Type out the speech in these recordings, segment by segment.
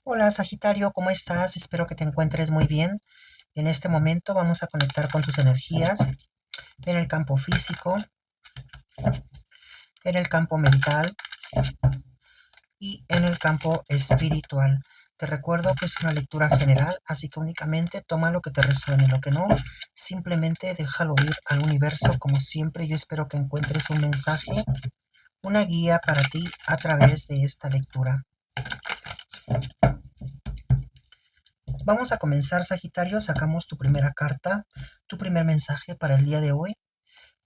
Hola Sagitario, ¿cómo estás? Espero que te encuentres muy bien. En este momento vamos a conectar con tus energías en el campo físico, en el campo mental y en el campo espiritual. Te recuerdo que es una lectura general, así que únicamente toma lo que te resuene, lo que no, simplemente déjalo ir al universo. Como siempre, yo espero que encuentres un mensaje, una guía para ti a través de esta lectura. Vamos a comenzar, Sagitario. Sacamos tu primera carta, tu primer mensaje para el día de hoy.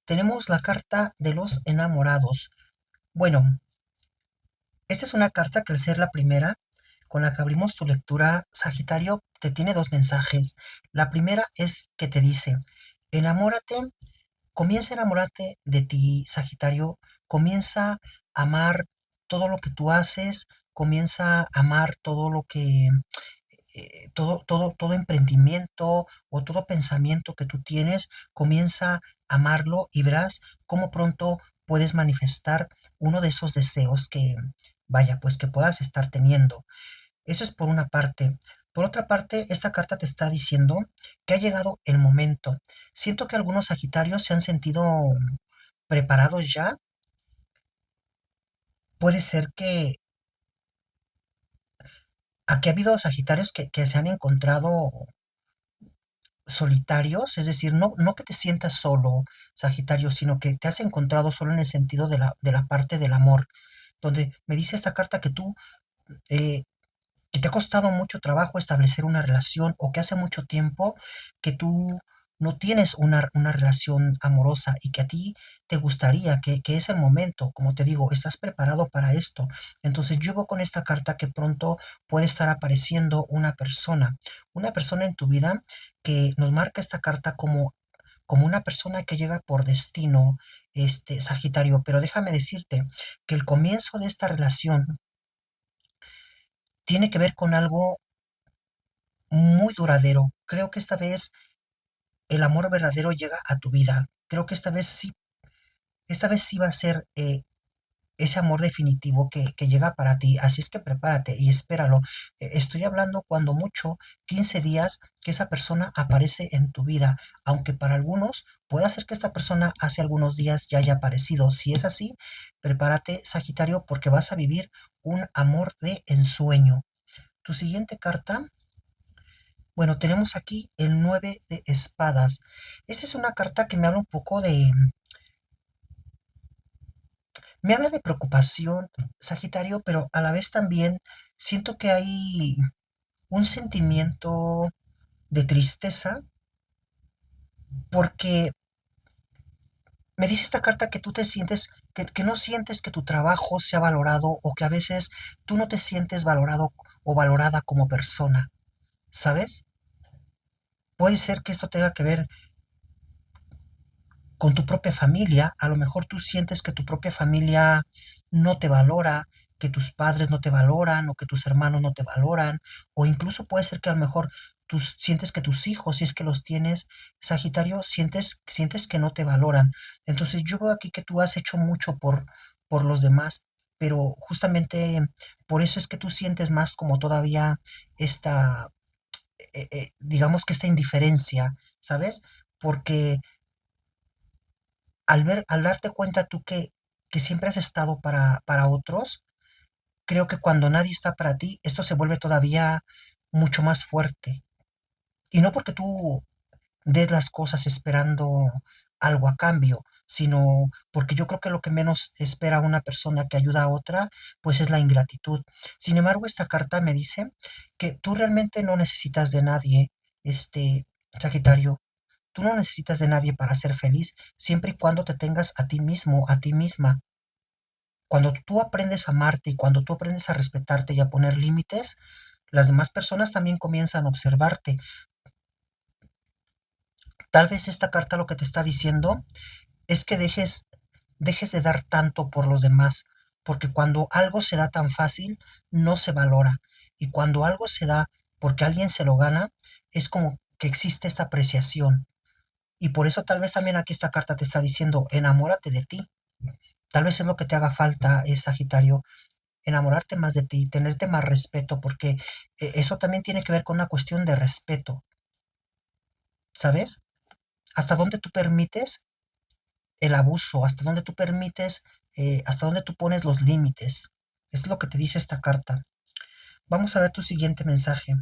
Tenemos la carta de los enamorados. Bueno, esta es una carta que al ser la primera con la que abrimos tu lectura, Sagitario, te tiene dos mensajes. La primera es que te dice, enamórate, comienza a enamorarte de ti, Sagitario, comienza a amar todo lo que tú haces, comienza a amar todo lo que todo emprendimiento o todo pensamiento que tú tienes, comienza a amarlo y verás cómo pronto puedes manifestar uno de esos deseos que, vaya, pues que puedas estar teniendo. Eso es por una parte. Por otra parte, esta carta te está diciendo que ha llegado el momento. Siento que algunos Sagitarios se han sentido preparados ya. Puede ser que aquí ha habido Sagitarios que se han encontrado solitarios, es decir, no que te sientas solo, Sagitario, sino que te has encontrado solo en el sentido de la parte del amor, donde me dice esta carta que tú, eh, que te ha costado mucho trabajo establecer una relación o que hace mucho tiempo que tú no tienes una relación amorosa y que a ti te gustaría, que es el momento, como te digo, estás preparado para esto. Entonces yo veo con esta carta que pronto puede estar apareciendo una persona en tu vida que nos marca esta carta como una persona que llega por destino, Sagitario, pero déjame decirte que el comienzo de esta relación tiene que ver con algo muy duradero. Creo que esta vez el amor verdadero llega a tu vida. Creo que esta vez sí va a ser ese amor definitivo que llega para ti. Así es que prepárate y espéralo. Estoy hablando cuando mucho, 15 días que esa persona aparece en tu vida, aunque para algunos puede ser que esta persona hace algunos días ya haya aparecido. Si es así, prepárate, Sagitario, porque vas a vivir un amor de ensueño. Tu siguiente carta. Bueno, tenemos aquí el 9 de espadas. Esta es una carta que me habla un poco me habla de preocupación, Sagitario, pero a la vez también siento que hay un sentimiento de tristeza porque me dice esta carta que tú te sientes, que no sientes que tu trabajo sea valorado o que a veces tú no te sientes valorado o valorada como persona, ¿sabes? Puede ser que esto tenga que ver con tu propia familia. A lo mejor tú sientes que tu propia familia no te valora, que tus padres no te valoran o que tus hermanos no te valoran, o incluso puede ser que a lo mejor tú sientes que tus hijos, si es que los tienes, Sagitario, sientes que no te valoran. Entonces yo veo aquí que tú has hecho mucho por los demás, pero justamente por eso es que tú sientes más como todavía esta, digamos que esta indiferencia, ¿sabes? Porque al darte cuenta tú que siempre has estado para otros, creo que cuando nadie está para ti, esto se vuelve todavía mucho más fuerte. Y no porque tú des las cosas esperando algo a cambio, sino porque yo creo que lo que menos espera una persona que ayuda a otra, pues es la ingratitud. Sin embargo, esta carta me dice que tú realmente no necesitas de nadie, este Sagitario. Tú no necesitas de nadie para ser feliz, siempre y cuando te tengas a ti mismo, a ti misma. Cuando tú aprendes a amarte y cuando tú aprendes a respetarte y a poner límites, las demás personas también comienzan a observarte. Tal vez esta carta lo que te está diciendo es que dejes de dar tanto por los demás, porque cuando algo se da tan fácil, no se valora. Y cuando algo se da porque alguien se lo gana, es como que existe esta apreciación. Y por eso tal vez también aquí esta carta te está diciendo, enamórate de ti. Tal vez es lo que te haga falta, Sagitario. enamorarte más de ti, tenerte más respeto, porque eso también tiene que ver con una cuestión de respeto, ¿sabes? ¿Hasta dónde tú permites el abuso? ¿Hasta dónde tú permites, hasta dónde tú pones los límites? Es lo que te dice esta carta. Vamos a ver tu siguiente mensaje.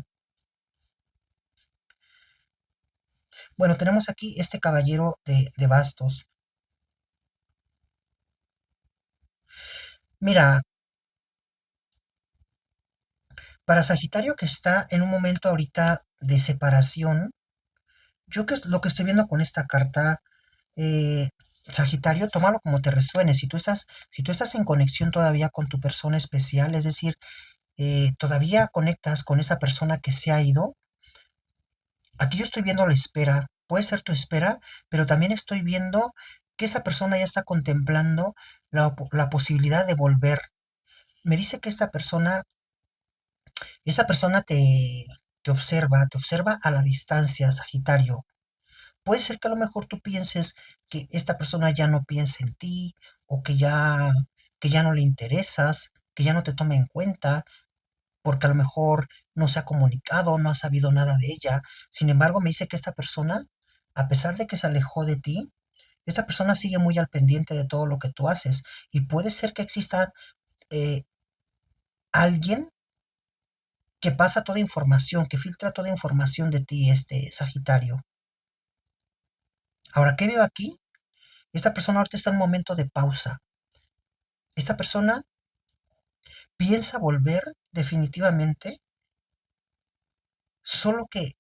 Bueno, tenemos aquí este caballero de bastos. Mira, para Sagitario que está en un momento ahorita de separación, yo que lo que estoy viendo con esta carta, eh, Sagitario, tómalo como te resuene. Si tú estás en conexión todavía con tu persona especial, es decir, todavía conectas con esa persona que se ha ido, aquí yo estoy viendo la espera. Puede ser tu espera, pero también estoy viendo que esa persona ya está contemplando la posibilidad de volver. Me dice que esa persona te observa a la distancia, Sagitario. Puede ser que a lo mejor tú pienses que esta persona ya no piensa en ti, o que ya no le interesas, que ya no te tome en cuenta, porque a lo mejor no se ha comunicado, no ha sabido nada de ella. Sin embargo, me dice que esta persona, a pesar de que se alejó de ti, esta persona sigue muy al pendiente de todo lo que tú haces. Y puede ser que exista eh, alguien que pasa toda información, que filtra toda información de ti, este Sagitario. Ahora, ¿qué veo aquí? Esta persona ahorita está en un momento de pausa. Esta persona piensa volver definitivamente, solo que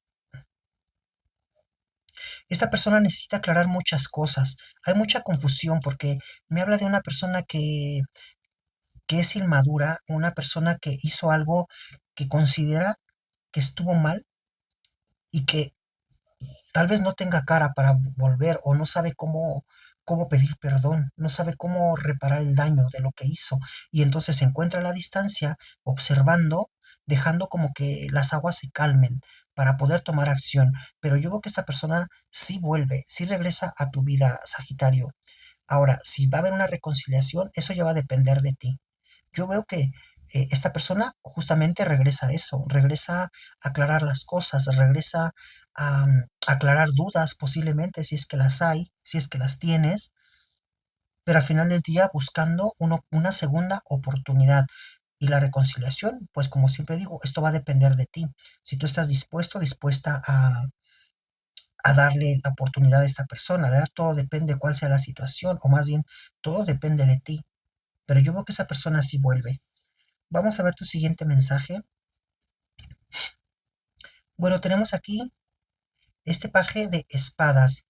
esta persona necesita aclarar muchas cosas. Hay mucha confusión porque me habla de una persona que es inmadura, una persona que hizo algo que considera que estuvo mal y que tal vez no tenga cara para volver, o no sabe cómo pedir perdón, no sabe cómo reparar el daño de lo que hizo. Y entonces se encuentra a la distancia, observando, dejando como que las aguas se calmen para poder tomar acción. Pero yo veo que esta persona sí vuelve, sí regresa a tu vida, Sagitario. Ahora, si va a haber una reconciliación, eso ya va a depender de ti. Yo veo que esta persona justamente regresa a eso, regresa a aclarar las cosas, regresa a aclarar dudas posiblemente, si es que las hay, si es que las tienes, pero al final del día buscando una segunda oportunidad. Y la reconciliación, pues como siempre digo, esto va a depender de ti. Si tú estás dispuesto, dispuesta a darle la oportunidad a esta persona, ¿verdad? Todo depende de cuál sea la situación, o más bien, todo depende de ti. Pero yo veo que esa persona sí vuelve. Vamos a ver tu siguiente mensaje. Bueno, tenemos aquí este paje de espadas.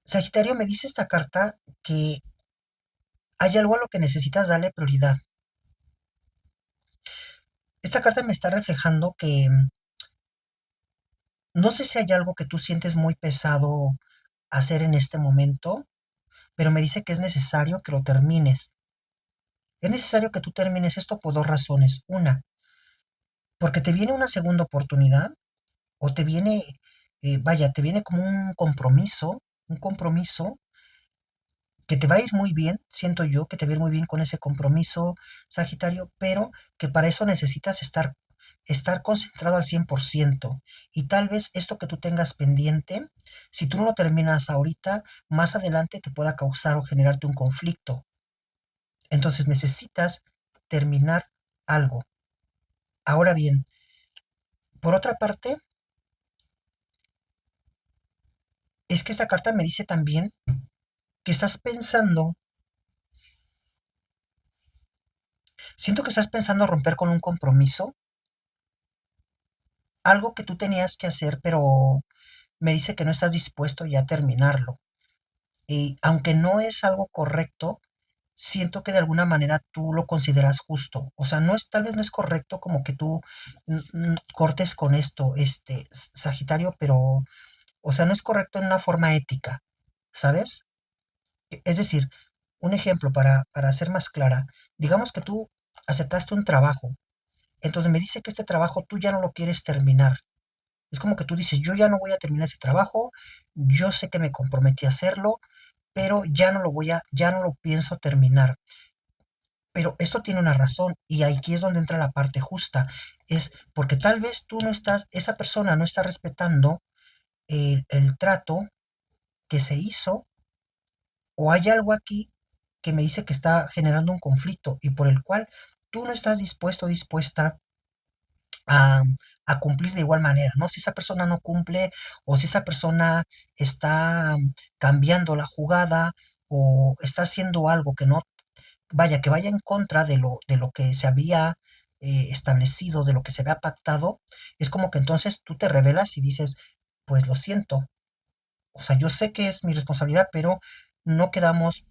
Sagitario, me dice esta carta que hay algo a lo que necesitas darle prioridad. Esta carta me está reflejando que no sé si hay algo que tú sientes muy pesado hacer en este momento, pero me dice que es necesario que lo termines. Es necesario que tú termines esto por dos razones. Una, porque te viene una segunda oportunidad, o te viene, vaya, te viene como un compromiso que te va a ir muy bien, siento yo que te va a ir muy bien con ese compromiso, Sagitario, pero que para eso necesitas estar concentrado al 100%. Y tal vez esto que tú tengas pendiente, si tú no lo terminas ahorita, más adelante te pueda causar o generarte un conflicto. Entonces necesitas terminar algo. Ahora bien, por otra parte, es que esta carta me dice también que estás pensando, siento que estás pensando romper con un compromiso, algo que tú tenías que hacer, pero me dice que no estás dispuesto ya a terminarlo. Y aunque no es algo correcto, siento que de alguna manera tú lo consideras justo. O sea, tal vez no es correcto como que tú cortes con esto, este Sagitario, pero, o sea, no es correcto en una forma ética, ¿sabes? Es decir, un ejemplo para ser más clara, digamos que tú aceptaste un trabajo, entonces me dice que este trabajo tú ya no lo quieres terminar. Es como que tú dices, yo ya no voy a terminar ese trabajo, yo sé que me comprometí a hacerlo, pero ya no lo pienso terminar. Pero esto tiene una razón y aquí es donde entra la parte justa. Es porque tal vez tú no estás, esa persona no está respetando el trato que se hizo o hay algo aquí que me dice que está generando un conflicto y por el cual tú no estás dispuesto o dispuesta a, a cumplir de igual manera, ¿no? Si esa persona no cumple o si esa persona está cambiando la jugada o está haciendo algo que no, vaya, que vaya en contra de lo que se había establecido, de lo que se había pactado, es como que entonces tú te rebelas y dices, pues lo siento, o sea, yo sé que es mi responsabilidad, pero no quedamos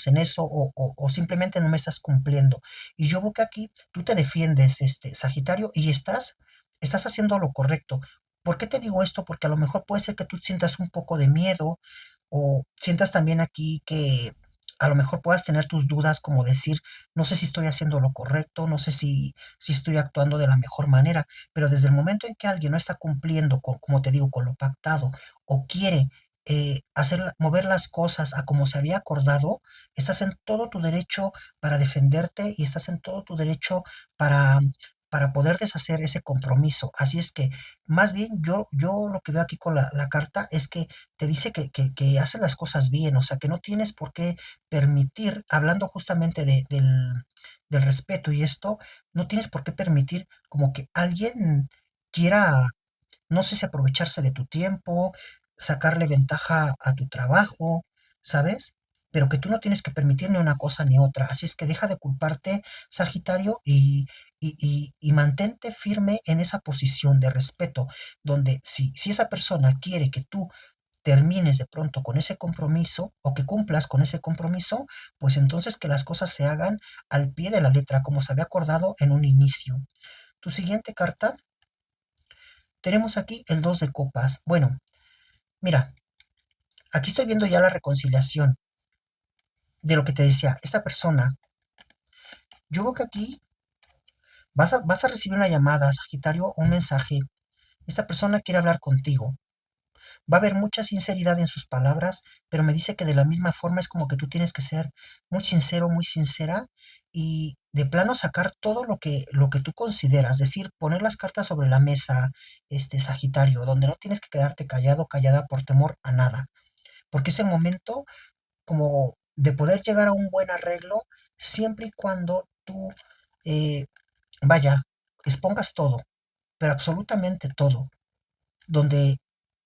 en eso o simplemente no me estás cumpliendo. Y yo veo que aquí tú te defiendes, Sagitario, y estás haciendo lo correcto. ¿Por qué te digo esto? Porque a lo mejor puede ser que tú sientas un poco de miedo o sientas también aquí que a lo mejor puedas tener tus dudas como decir, no sé si estoy haciendo lo correcto, no sé si estoy actuando de la mejor manera, pero desde el momento en que alguien no está cumpliendo con, como te digo, con lo pactado, o quiere mover las cosas a como se había acordado, estás en todo tu derecho para defenderte y estás en todo tu derecho para, para poder deshacer ese compromiso. Así es que, más bien, yo lo que veo aquí con la carta es que te dice que hace las cosas bien, o sea, que no tienes por qué permitir, hablando justamente del respeto y esto, no tienes por qué permitir como que alguien quiera no sé si aprovecharse de tu tiempo, sacarle ventaja a tu trabajo, ¿sabes? Pero que tú no tienes que permitir ni una cosa ni otra. Así es que deja de culparte, Sagitario, y mantente firme en esa posición de respeto, donde si esa persona quiere que tú termines de pronto con ese compromiso o que cumplas con ese compromiso, pues entonces que las cosas se hagan al pie de la letra, como se había acordado en un inicio. Tu siguiente carta tenemos aquí el 2 de copas. Bueno, mira, aquí estoy viendo ya la reconciliación de lo que te decía. Esta persona, yo veo que aquí vas a recibir una llamada, Sagitario, o un mensaje. Esta persona quiere hablar contigo. Va a haber mucha sinceridad en sus palabras, pero me dice que de la misma forma es como que tú tienes que ser muy sincero, muy sincera y de plano sacar todo lo que tú consideras, es decir, poner las cartas sobre la mesa, Sagitario, donde no tienes que quedarte callado, callada por temor a nada, porque ese momento como de poder llegar a un buen arreglo siempre y cuando tú, eh, vaya, expongas todo, pero absolutamente todo, donde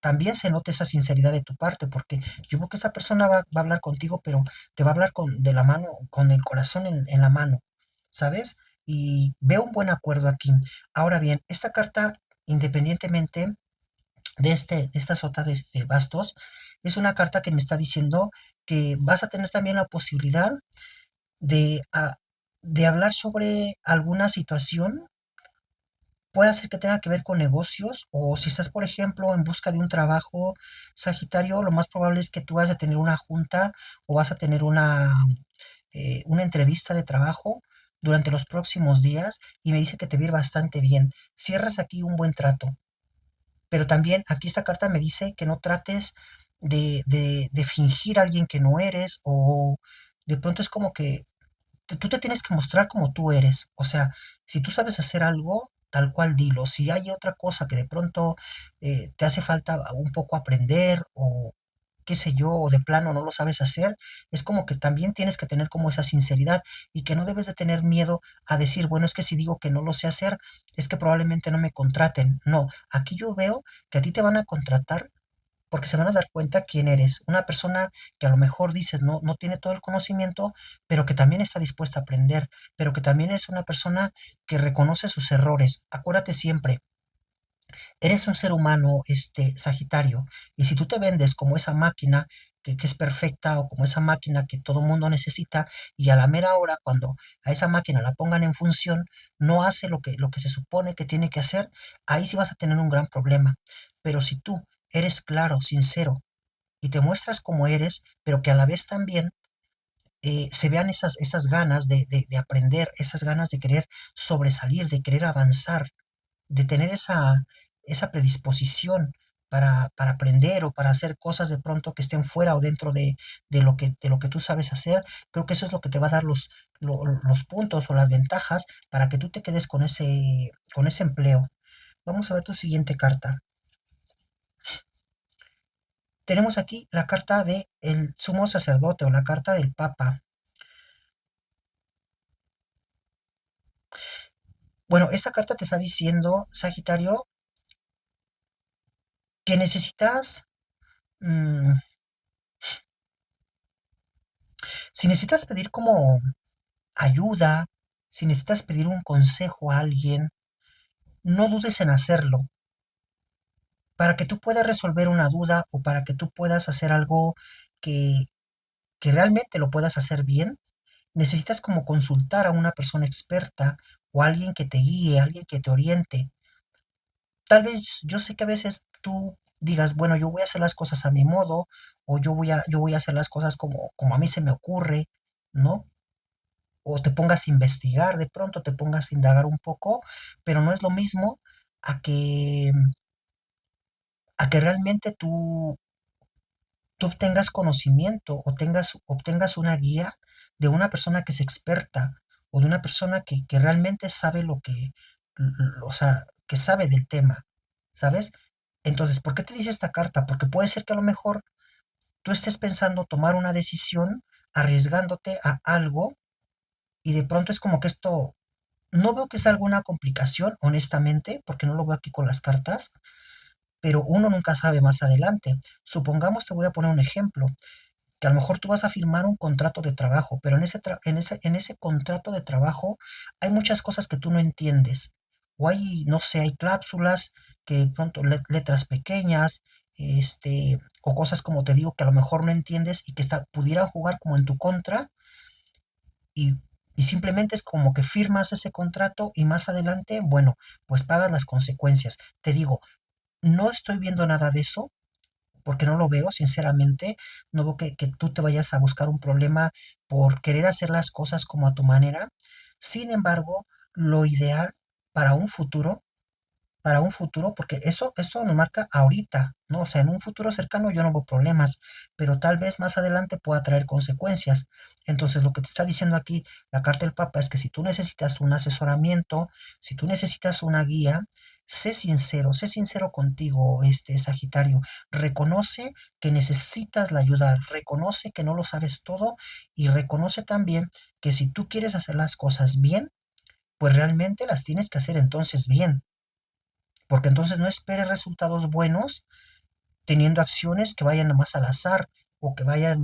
también se note esa sinceridad de tu parte, porque yo creo que esta persona va a hablar contigo, pero te va a hablar de la mano, con el corazón en la mano, ¿sabes? Y veo un buen acuerdo aquí. Ahora bien, esta carta, independientemente de esta sota de bastos, es una carta que me está diciendo que vas a tener también la posibilidad de, de hablar sobre alguna situación, puede ser que tenga que ver con negocios o si estás, por ejemplo, en busca de un trabajo, Sagitario, lo más probable es que tú vas a tener una junta o vas a tener una entrevista de trabajo durante los próximos días y me dice que te va a ir bastante bien. Cierras aquí un buen trato. Pero también aquí esta carta me dice que no trates de fingir a alguien que no eres o de pronto es como que tú te tienes que mostrar como tú eres. O sea, si tú sabes hacer algo, tal cual dilo. Si hay otra cosa que de pronto te hace falta un poco aprender o qué sé yo, o de plano no lo sabes hacer, es como que también tienes que tener como esa sinceridad y que no debes de tener miedo a decir, bueno, es que si digo que no lo sé hacer, es que probablemente no me contraten. No, aquí yo veo que a ti te van a contratar porque se van a dar cuenta quién eres. Una persona que a lo mejor dices no tiene todo el conocimiento, pero que también está dispuesta a aprender, pero que también es una persona que reconoce sus errores. Acuérdate siempre, eres un ser humano, Sagitario, y si tú te vendes como esa máquina que es perfecta o como esa máquina que todo mundo necesita y a la mera hora cuando a esa máquina la pongan en función no hace lo que se supone que tiene que hacer, ahí sí vas a tener un gran problema. Pero si tú eres claro, sincero y te muestras como eres, pero que a la vez también se vean esas ganas de aprender, esas ganas de querer sobresalir, de querer avanzar, de tener esa predisposición para aprender o para hacer cosas de pronto que estén fuera o dentro de lo que tú sabes hacer. Creo que eso es lo que te va a dar los puntos o las ventajas para que tú te quedes con ese empleo. Vamos a ver tu siguiente carta. Tenemos aquí la carta de el sumo sacerdote o la carta del papa. Bueno, esta carta te está diciendo, Sagitario, que necesitas, mm, si necesitas pedir como ayuda, si necesitas pedir un consejo a alguien, no dudes en hacerlo. Para que tú puedas resolver una duda o para que tú puedas hacer algo que, que realmente lo puedas hacer bien, necesitas como consultar a una persona experta o alguien que te guíe, alguien que te oriente. Tal vez yo sé que a veces tú digas, bueno, yo voy a hacer las cosas a mi modo o yo voy a hacer las cosas como a mí se me ocurre, ¿no? O te pongas a investigar, de pronto te pongas a indagar un poco, pero no es lo mismo a que, a que realmente tú obtengas conocimiento o obtengas una guía de una persona que es experta o de una persona que realmente sabe o sea, que sabe del tema, ¿sabes? Entonces, ¿por qué te dice esta carta? Porque puede ser que a lo mejor tú estés pensando tomar una decisión arriesgándote a algo y de pronto es como que esto, no veo que sea alguna complicación, honestamente, porque no lo veo aquí con las cartas, pero uno nunca sabe más adelante. Supongamos, te voy a poner un ejemplo, que a lo mejor tú vas a firmar un contrato de trabajo, pero en ese contrato de trabajo hay muchas cosas que tú no entiendes. O hay, no sé, hay cláusulas que de pronto letras pequeñas, o cosas como te digo que a lo mejor no entiendes y que pudieran jugar como en tu contra y, y simplemente es como que firmas ese contrato y más adelante, bueno, pues pagas las consecuencias. Te digo, no estoy viendo nada de eso porque no lo veo, sinceramente. No veo que tú te vayas a buscar un problema por querer hacer las cosas como a tu manera. Sin embargo, lo ideal para un futuro, porque esto nos marca ahorita, ¿no? O sea, en un futuro cercano yo no veo problemas, pero tal vez más adelante pueda traer consecuencias. Entonces, lo que te está diciendo aquí la carta del Papa es que si tú necesitas un asesoramiento, si tú necesitas una guía, sé sincero contigo, Sagitario. Reconoce que necesitas la ayuda, reconoce que no lo sabes todo y reconoce también que si tú quieres hacer las cosas bien, pues realmente las tienes que hacer entonces bien, porque entonces no esperes resultados buenos teniendo acciones que vayan más al azar o que vaya,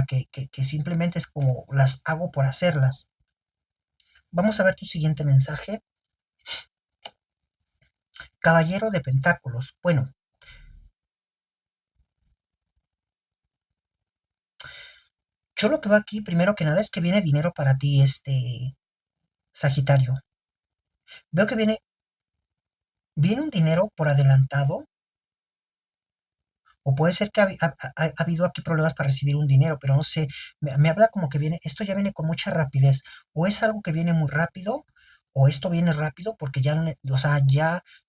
que simplemente es como las hago por hacerlas. Vamos a ver tu siguiente mensaje. Caballero de Pentáculos. Bueno, yo lo que veo aquí, primero que nada, es que viene dinero para ti, Sagitario. Veo que viene un dinero por adelantado. O puede ser que ha habido aquí problemas para recibir un dinero, pero no sé, me habla como que esto ya viene con mucha rapidez. O es algo que viene muy rápido, o esto viene rápido porque ya, o sea,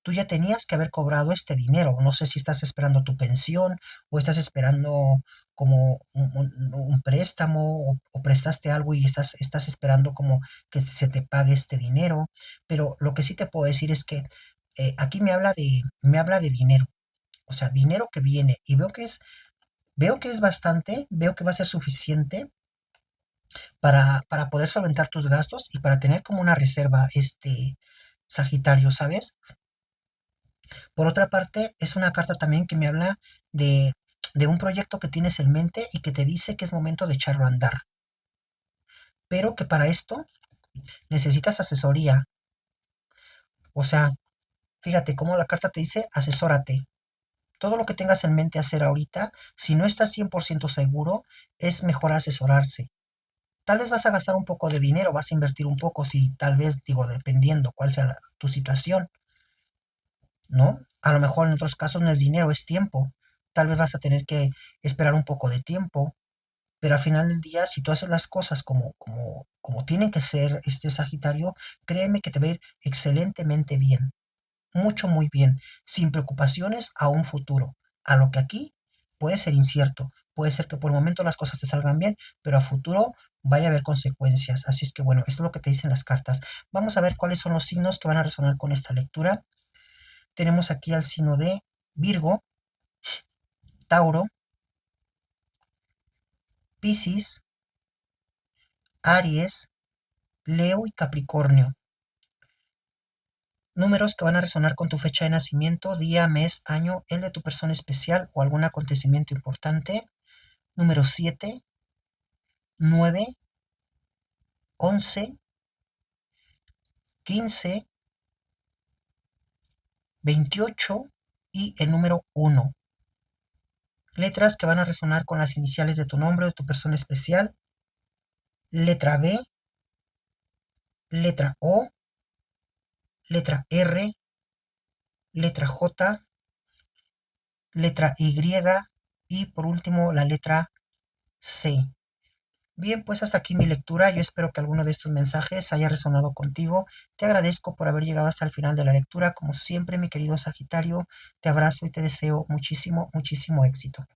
tú ya tenías que haber cobrado este dinero. No sé si estás esperando tu pensión o estás esperando como un préstamo o prestaste algo y estás esperando como que se te pague este dinero. Pero lo que sí te puedo decir es que aquí me habla de dinero, o sea, dinero que viene y veo que es bastante, veo que va a ser suficiente para poder solventar tus gastos y para tener como una reserva, Sagitario, ¿sabes? Por otra parte, es una carta también que me habla de, de un proyecto que tienes en mente y que te dice que es momento de echarlo a andar, pero que para esto necesitas asesoría. O sea, fíjate cómo la carta te dice, asesórate. Todo lo que tengas en mente hacer ahorita, si no estás 100% seguro, es mejor asesorarse. Tal vez vas a gastar un poco de dinero, vas a invertir un poco, si tal vez, digo, dependiendo cuál sea tu situación, ¿no? A lo mejor en otros casos no es dinero, es tiempo. Tal vez vas a tener que esperar un poco de tiempo, pero al final del día, si tú haces las cosas como tienen que ser, Sagitario, créeme que te va a ir excelentemente bien, mucho, muy bien, sin preocupaciones a un futuro, a lo que aquí puede ser incierto, puede ser que por el momento las cosas te salgan bien, pero a futuro vaya a haber consecuencias. Así es que bueno, esto es lo que te dicen las cartas. Vamos a ver cuáles son los signos que van a resonar con esta lectura. Tenemos aquí al signo de Virgo, Tauro, Piscis, Aries, Leo y Capricornio. Números que van a resonar con tu fecha de nacimiento, día, mes, año, el de tu persona especial o algún acontecimiento importante. Número 7, 9, 11, 15, 28 y el número 1. Letras que van a resonar con las iniciales de tu nombre o de tu persona especial. Letra B, letra O, letra R, letra J, letra Y y por último la letra C. Bien, pues hasta aquí mi lectura. Yo espero que alguno de estos mensajes haya resonado contigo. Te agradezco por haber llegado hasta el final de la lectura. Como siempre, mi querido Sagitario, te abrazo y te deseo muchísimo, muchísimo éxito.